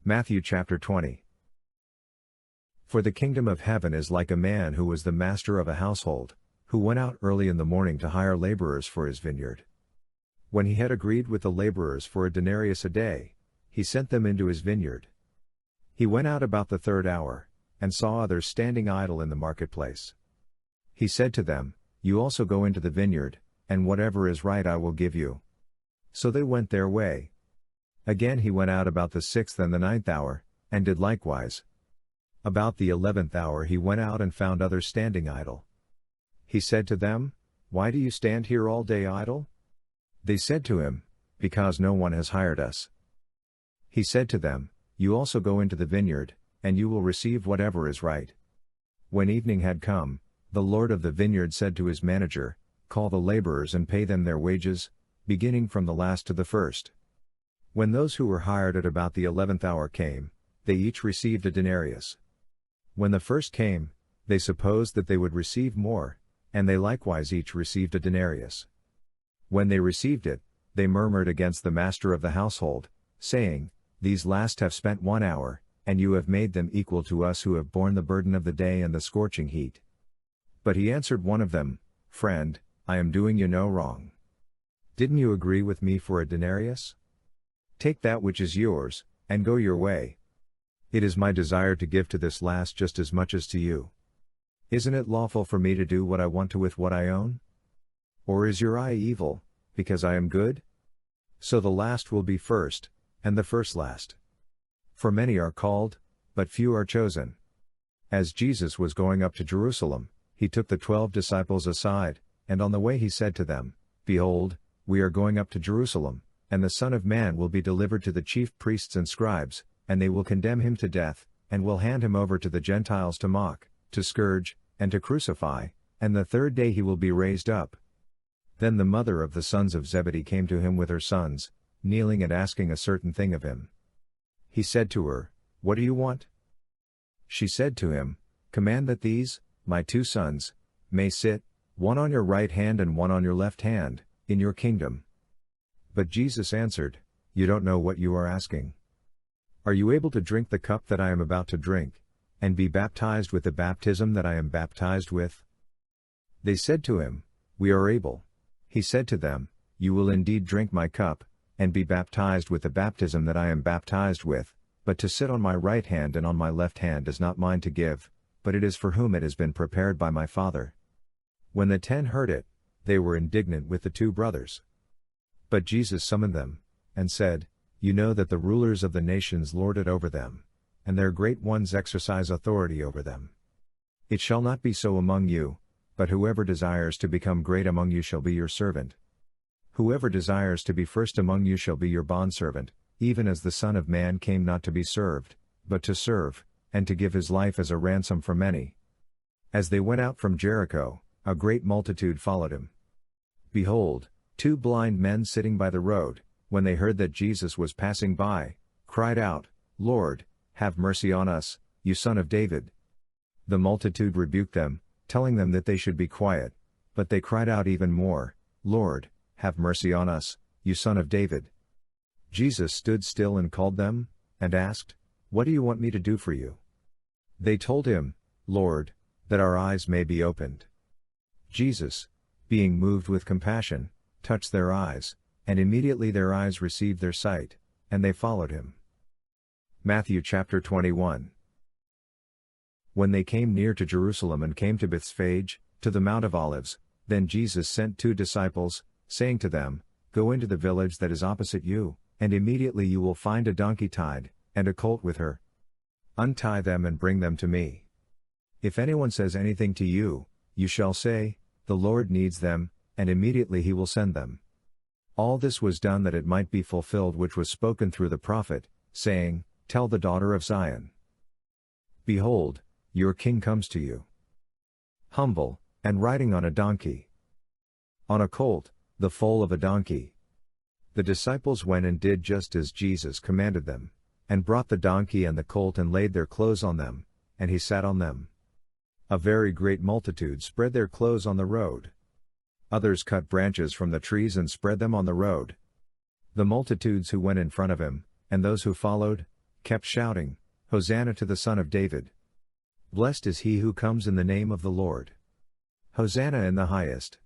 Matthew chapter 20. For the kingdom of heaven is like a man who was the master of a household, who went out early in the morning to hire laborers for his vineyard. When he had agreed with the laborers for a denarius a day, he sent them into his vineyard. He went out about the third hour, and saw others standing idle in the marketplace. He said to them, "You also go into the vineyard, and whatever is right I will give you." So they went their way. Again he went out about the 6th and the 9th hour, and did likewise. About the 11th hour he went out and found others standing idle. He said to them, "Why do you stand here all day idle?" They said to him, "Because no one has hired us." He said to them, "You also go into the vineyard, and you will receive whatever is right." When evening had come, the Lord of the vineyard said to his manager, "Call the laborers and pay them their wages, beginning from the last to the first." When those who were hired at about the 11th hour came, they each received a denarius. When the first came, they supposed that they would receive more, and they likewise each received a denarius. When they received it, they murmured against the master of the household, saying, "These last have spent 1 hour, and you have made them equal to us who have borne the burden of the day and the scorching heat." But he answered one of them, "Friend, I am doing you no wrong. Didn't you agree with me for a denarius? Take that which is yours, and go your way. It is my desire to give to this last just as much as to you. Isn't it lawful for me to do what I want to with what I own? Or is your eye evil, because I am good? So the last will be first, and the first last. For many are called, but few are chosen." As Jesus was going up to Jerusalem, he took the 12 disciples aside, and on the way he said to them, "Behold, we are going up to Jerusalem, and the Son of Man will be delivered to the chief priests and scribes, and they will condemn him to death, and will hand him over to the Gentiles to mock, to scourge, and to crucify, and the third day he will be raised up." Then the mother of the sons of Zebedee came to him with her sons, kneeling and asking a certain thing of him. He said to her, "What do you want?" She said to him, "Command that these, my 2 sons, may sit, one on your right hand and one on your left hand, in your kingdom." But Jesus answered, "You don't know what you are asking. Are you able to drink the cup that I am about to drink, and be baptized with the baptism that I am baptized with?" They said to him, "We are able." He said to them, "You will indeed drink my cup, and be baptized with the baptism that I am baptized with, but to sit on my right hand and on my left hand is not mine to give, but it is for whom it has been prepared by my Father." When the 10 heard it, they were indignant with the 2 brothers. But Jesus summoned them, and said, "You know that the rulers of the nations lord it over them, and their great ones exercise authority over them. It shall not be so among you, but whoever desires to become great among you shall be your servant. Whoever desires to be first among you shall be your bondservant, even as the Son of Man came not to be served, but to serve, and to give his life as a ransom for many." As they went out from Jericho, a great multitude followed him. Behold, 2 blind men sitting by the road, when they heard that Jesus was passing by, cried out, "Lord, have mercy on us, you Son of David." The multitude rebuked them, telling them that they should be quiet, but they cried out even more, "Lord, have mercy on us, you Son of David." Jesus stood still and called them, and asked, "What do you want me to do for you?" They told him, "Lord, that our eyes may be opened." Jesus, being moved with compassion, touched their eyes, and immediately their eyes received their sight, and they followed him. Matthew chapter 21. When they came near to Jerusalem and came to Bethphage, to the Mount of Olives, then Jesus sent 2 disciples, saying to them, "Go into the village that is opposite you, and immediately you will find a donkey tied, and a colt with her. Untie them and bring them to me. If anyone says anything to you, you shall say, 'The Lord needs them,' and immediately he will send them." All this was done that it might be fulfilled which was spoken through the prophet, saying, "Tell the daughter of Zion, behold, your king comes to you, humble, and riding on a donkey, on a colt, the foal of a donkey." The disciples went and did just as Jesus commanded them, and brought the donkey and the colt and laid their clothes on them, and he sat on them. A very great multitude spread their clothes on the road. Others cut branches from the trees and spread them on the road. The multitudes who went in front of him, and those who followed, kept shouting, "Hosanna to the Son of David! Blessed is he who comes in the name of the Lord! Hosanna in the highest!"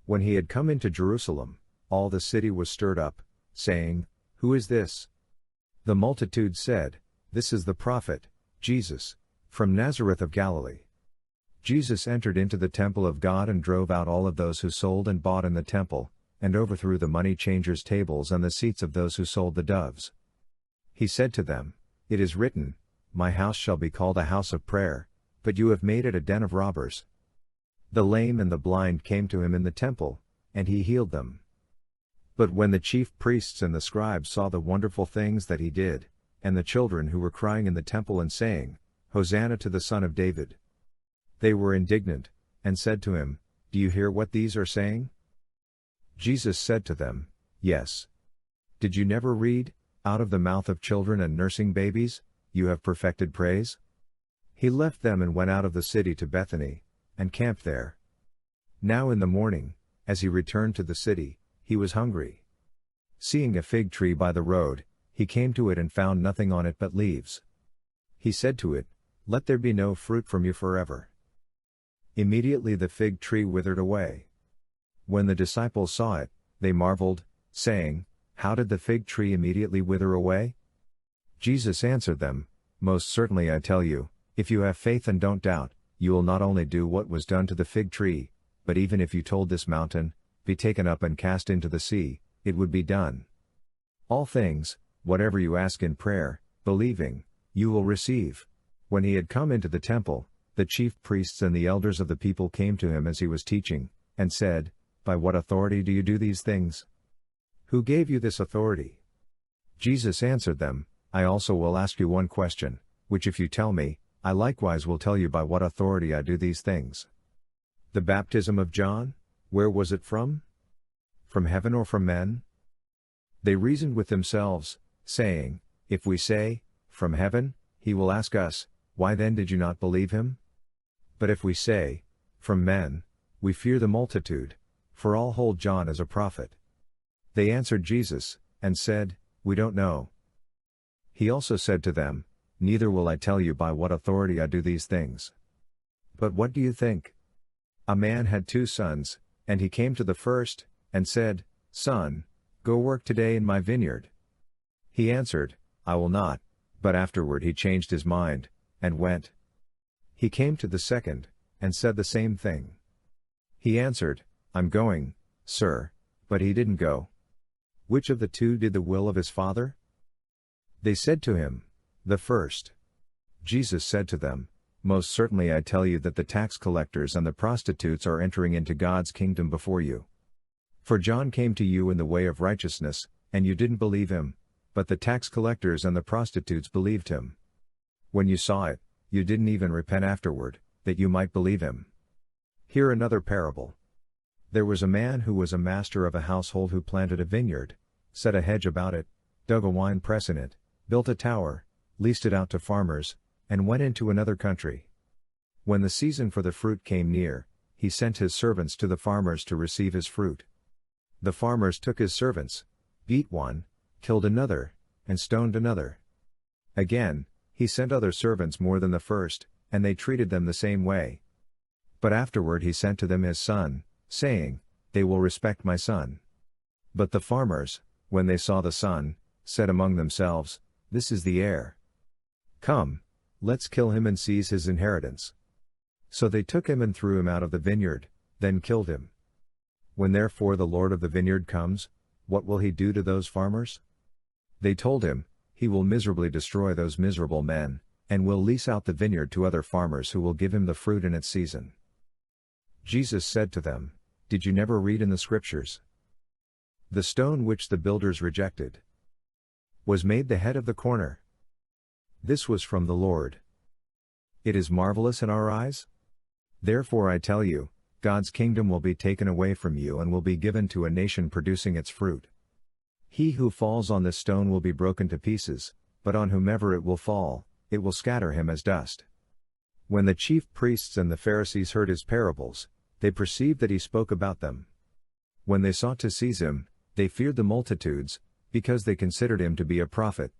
When he had come into Jerusalem, all the city was stirred up, saying, "Who is this?" The multitude said, "This is the prophet, Jesus, from Nazareth of Galilee." Jesus entered into the temple of God and drove out all of those who sold and bought in the temple, and overthrew the money changers' tables and the seats of those who sold the doves. He said to them, "It is written, My house shall be called a house of prayer, but you have made it a den of robbers." The lame and the blind came to him in the temple, and he healed them. But when the chief priests and the scribes saw the wonderful things that he did, and the children who were crying in the temple and saying, "Hosanna to the Son of David," they were indignant, and said to him, "Do you hear what these are saying?" Jesus said to them, "Yes. Did you never read, out of the mouth of children and nursing babies, you have perfected praise?" He left them and went out of the city to Bethany, and camped there. Now in the morning, as he returned to the city, he was hungry. Seeing a fig tree by the road, he came to it and found nothing on it but leaves. He said to it, "Let there be no fruit from you forever." Immediately the fig tree withered away. When the disciples saw it, they marveled, saying, "How did the fig tree immediately wither away?" Jesus answered them, "Most certainly I tell you, if you have faith and don't doubt, you will not only do what was done to the fig tree, but even if you told this mountain, 'Be taken up and cast into the sea,' it would be done. All things, whatever you ask in prayer, believing, you will receive." When he had come into the temple, the chief priests and the elders of the people came to him as he was teaching, and said, "By what authority do you do these things? Who gave you this authority?" Jesus answered them, "I also will ask you one question, which if you tell me, I likewise will tell you by what authority I do these things. The baptism of John, where was it from? From heaven or from men?" They reasoned with themselves, saying, "If we say, 'From heaven,' he will ask us, 'Why then did you not believe him?' But if we say, 'From men,' we fear the multitude, for all hold John as a prophet." They answered Jesus, and said, "We don't know." He also said to them, "Neither will I tell you by what authority I do these things. But what do you think? A man had 2 sons, and he came to the first, and said, 'Son, go work today in my vineyard.' He answered, 'I will not,' but afterward he changed his mind, and went. He came to the second, and said the same thing. He answered, 'I'm going, sir,' but he didn't go. Which of the 2 did the will of his father?" They said to him, "The first." Jesus said to them, "Most certainly I tell you that the tax collectors and the prostitutes are entering into God's kingdom before you. For John came to you in the way of righteousness, and you didn't believe him, but the tax collectors and the prostitutes believed him. When you saw it, you didn't even repent afterward, that you might believe him. Hear another parable. There was a man who was a master of a household who planted a vineyard, set a hedge about it, dug a wine press in it, built a tower, leased it out to farmers, and went into another country. When the season for the fruit came near, he sent his servants to the farmers to receive his fruit. The farmers took his servants, beat one, killed another, and stoned another. Again, he sent other servants more than the first, and they treated them the same way. But afterward he sent to them his son, saying, 'They will respect my son.' But the farmers, when they saw the son, said among themselves, 'This is the heir. Come, let's kill him and seize his inheritance.' So they took him and threw him out of the vineyard, then killed him. When therefore the Lord of the vineyard comes, what will he do to those farmers?" They told him, "He will miserably destroy those miserable men, and will lease out the vineyard to other farmers who will give him the fruit in its season." Jesus said to them, "Did you never read in the Scriptures? The stone which the builders rejected was made the head of the corner. This was from the Lord. It is marvelous in our eyes? Therefore I tell you, God's kingdom will be taken away from you and will be given to a nation producing its fruit. He who falls on this stone will be broken to pieces, but on whomever it will fall, it will scatter him as dust." When the chief priests and the Pharisees heard his parables, they perceived that he spoke about them. When they sought to seize him, they feared the multitudes, because they considered him to be a prophet.